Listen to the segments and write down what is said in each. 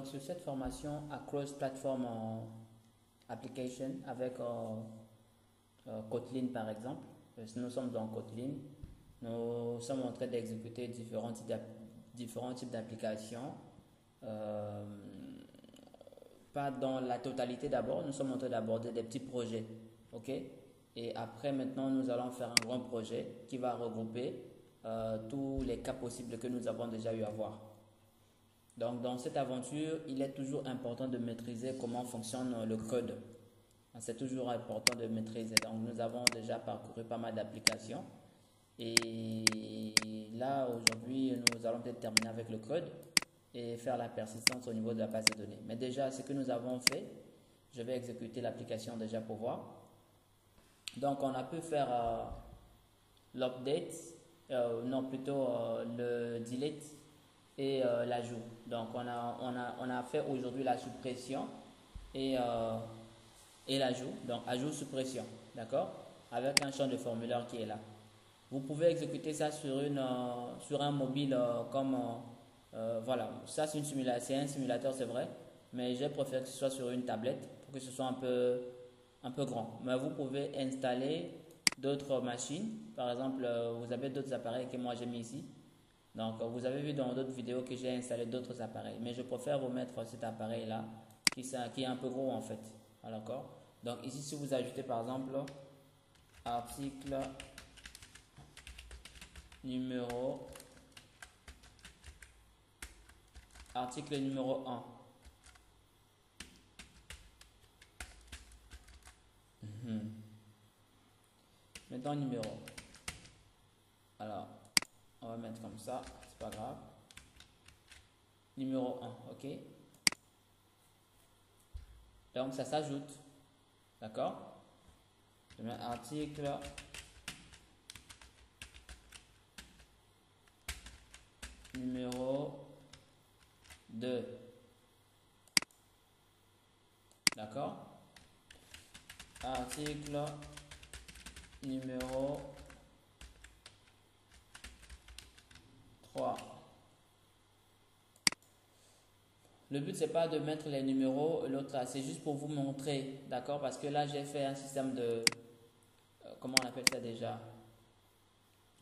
Sur cette formation Across Platform Application avec Kotlin par exemple, nous sommes dans Kotlin, nous sommes en train d'exécuter différents types d'applications, pas dans la totalité d'abord, nous sommes en train d'aborder des petits projets, ok? Et après maintenant nous allons faire un grand projet qui va regrouper tous les cas possibles que nous avons déjà eu à voir. Donc, dans cette aventure, il est toujours important de maîtriser comment fonctionne le code. C'est toujours important de maîtriser. Donc, nous avons déjà parcouru pas mal d'applications. Et là, aujourd'hui, nous allons peut-être terminer avec le code et faire la persistance au niveau de la base de données. Mais déjà, ce que nous avons fait, je vais exécuter l'application déjà pour voir. Donc, on a pu faire l'update, non plutôt le delete et l'ajout. Donc on a fait aujourd'hui la suppression et l'ajout. Donc ajout suppression, d'accord, avec un champ de formulaire qui est là. Vous pouvez exécuter ça sur un mobile comme voilà, ça c'est un simulateur, c'est vrai, mais j'ai préféré que ce soit sur une tablette pour que ce soit un peu grand. Mais vous pouvez installer d'autres machines. Par exemple, vous avez d'autres appareils que moi j'ai mis ici. Donc, vous avez vu dans d'autres vidéos que j'ai installé d'autres appareils. Mais je préfère vous mettre cet appareil-là qui est un peu gros en fait. D'accord? Donc, ici, si vous ajoutez par exemple article numéro 1. Maintenant, numéro. Alors, on va mettre comme ça, c'est pas grave. Numéro 1, ok? Donc ça s'ajoute, d'accord? Je mets article numéro 2, d'accord? Article numéro 3. Le but c'est pas de mettre les numéros l'autre là, c'est juste pour vous montrer, d'accord? Parce que là j'ai fait un système de comment on appelle ça déjà?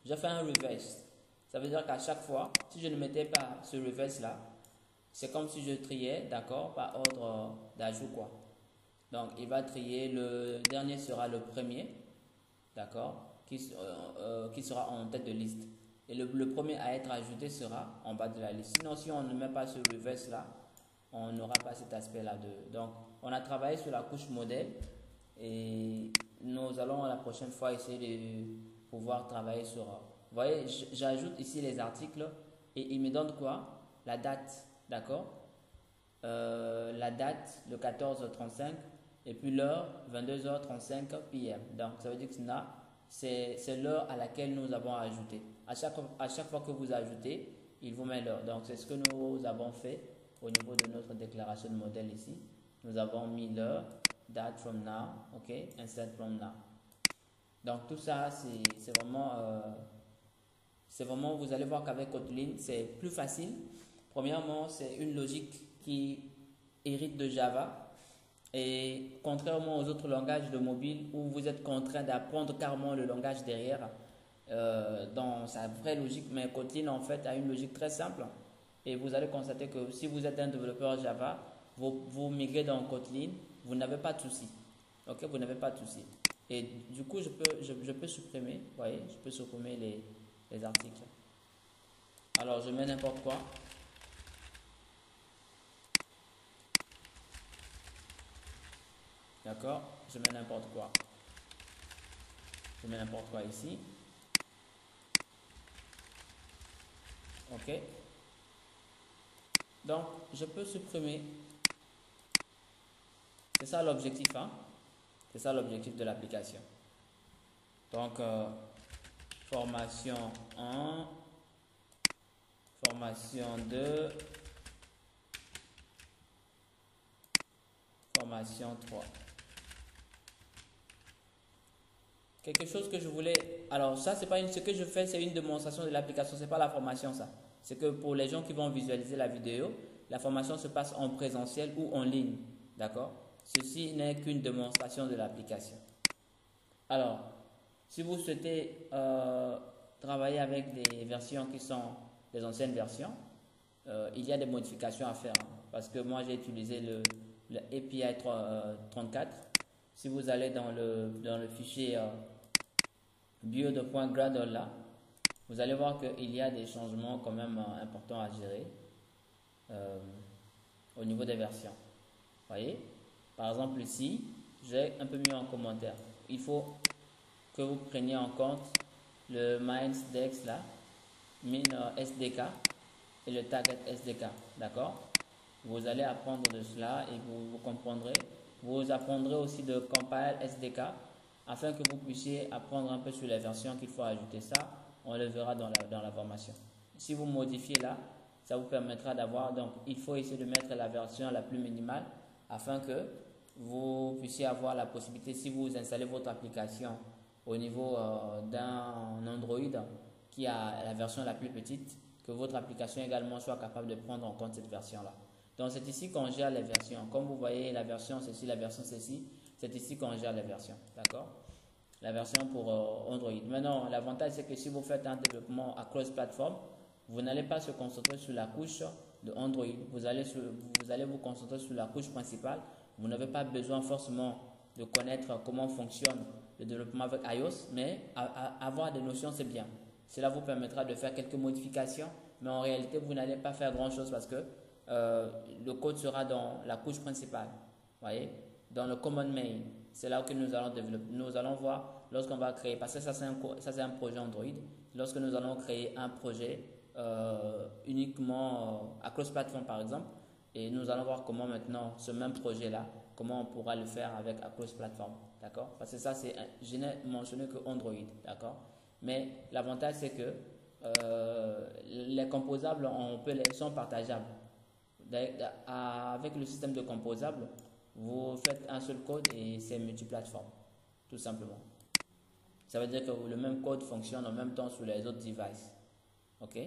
J'ai fait un reverse. Ça veut dire qu'à chaque fois, si je ne mettais pas ce reverse là, c'est comme si je triais, d'accord, par ordre d'ajout quoi. Donc il va trier, le dernier sera le premier, d'accord, qui sera en tête de liste. Et le premier à être ajouté sera en bas de la liste. Sinon, si on ne met pas ce reverse là, on n'aura pas cet aspect là. Donc, on a travaillé sur la couche modèle et nous allons la prochaine fois essayer de pouvoir travailler sur. Vous voyez, j'ajoute ici les articles et il me donne quoi? La date, d'accord? La date, le 14h35 et puis l'heure, 22h35 p.m. Donc, ça veut dire que c'est l'heure à laquelle nous avons ajouté. À chaque fois que vous ajoutez, il vous met l'heure. Donc, c'est ce que nous avons fait au niveau de notre déclaration de modèle ici. Nous avons mis l'heure, date from now, ok, insert from now. Donc, tout ça, c'est vraiment, vous allez voir qu'avec Kotlin, c'est plus facile. Premièrement, c'est une logique qui hérite de Java. Et contrairement aux autres langages de mobile où vous êtes contraint d'apprendre carrément le langage derrière dans sa vraie logique, mais Kotlin en fait a une logique très simple. Et vous allez constater que si vous êtes un développeur Java, vous migrez dans Kotlin, vous n'avez pas de souci. Ok, vous n'avez pas de souci. Et du coup, je peux supprimer, vous voyez, je peux supprimer les articles. Alors, je mets n'importe quoi. D'accord? Je mets n'importe quoi. Je mets n'importe quoi ici. Ok? Donc, je peux supprimer. C'est ça l'objectif, hein? C'est ça l'objectif de l'application. Donc, formation 1, formation 2, formation 3. Quelque chose que je voulais. Alors, ça, c'est pas ce que je fais, c'est une démonstration de l'application, c'est pas la formation, ça. C'est que pour les gens qui vont visualiser la vidéo, la formation se passe en présentiel ou en ligne. D'accord? Ceci n'est qu'une démonstration de l'application. Alors, si vous souhaitez travailler avec des versions qui sont des anciennes versions, il y a des modifications à faire. Hein, parce que moi, j'ai utilisé le API 34. Si vous allez dans le fichier build.gradle là, vous allez voir qu'il y a des changements quand même importants à gérer au niveau des versions. Voyez? Par exemple ici, j'ai un peu mis en commentaire. Il faut que vous preniez en compte le MindDex là, min SDK et le target SDK. D'accord? Vous allez apprendre de cela et vous comprendrez. Vous apprendrez aussi de compile SDK afin que vous puissiez apprendre un peu sur les versions qu'il faut ajouter. Ça, on le verra dans la formation. Si vous modifiez là, ça vous permettra d'avoir, donc il faut essayer de mettre la version la plus minimale afin que vous puissiez avoir la possibilité, si vous installez votre application au niveau d'un Android qui a la version la plus petite, que votre application également soit capable de prendre en compte cette version-là. Donc c'est ici qu'on gère les versions. Comme vous voyez, la version ceci, la version ceci, c'est ici qu'on gère les versions. D'accord? La version pour Android. Maintenant, l'avantage c'est que si vous faites un développement à cross-platform, vous n'allez pas se concentrer sur la couche de Android. Vous allez vous concentrer sur la couche principale. Vous n'avez pas besoin forcément de connaître comment fonctionne le développement avec iOS, mais avoir des notions, c'est bien. Cela vous permettra de faire quelques modifications, mais en réalité, vous n'allez pas faire grand-chose parce que le code sera dans la couche principale. Voyez, dans le common main, c'est là que nous allons développer. Nous allons voir lorsqu'on va créer, parce que ça c'est un projet Android, lorsque nous allons créer un projet uniquement à cross-platform par exemple, et nous allons voir comment maintenant ce même projet là, comment on pourra le faire avec à cross-platform, d'accord? Parce que ça je n'ai mentionné que Android, d'accord? Mais l'avantage c'est que les composables sont partageables. Avec le système de composables, vous faites un seul code et c'est multiplateforme, tout simplement. Ça veut dire que le même code fonctionne en même temps sur les autres devices. Ok?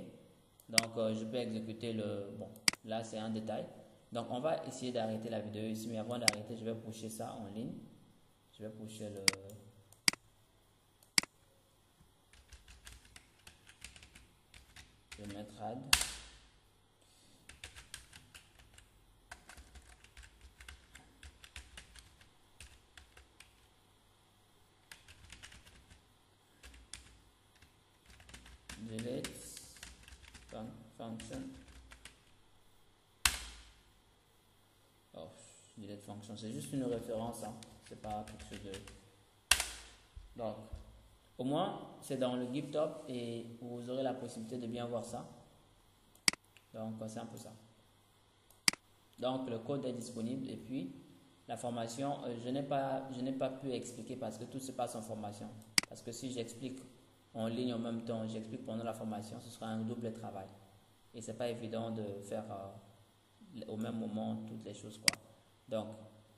Donc, je peux exécuter bon, là, c'est un détail. Donc, on va essayer d'arrêter la vidéo ici, mais avant d'arrêter, je vais pusher ça en ligne. Je vais pusher le mettre add. Delete function. Oh, delete function, c'est juste une référence, hein. C'est pas quelque chose de. Donc, au moins, c'est dans le GitHub et vous aurez la possibilité de bien voir ça. Donc, c'est un peu ça. Donc, le code est disponible et puis la formation, je n'ai pas pu expliquer parce que tout se passe en formation. Parce que si j'explique en ligne en même temps, j'explique pendant la formation, ce sera un double travail. Et c'est pas évident de faire au même moment toutes les choses, quoi. Donc,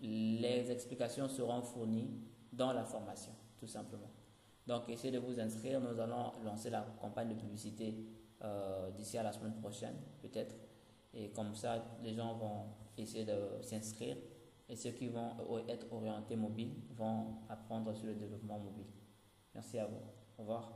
les explications seront fournies dans la formation, tout simplement. Donc, essayez de vous inscrire. Nous allons lancer la campagne de publicité d'ici à la semaine prochaine, peut-être. Et comme ça, les gens vont essayer de s'inscrire. Et ceux qui vont être orientés mobile vont apprendre sur le développement mobile. Merci à vous. Au revoir.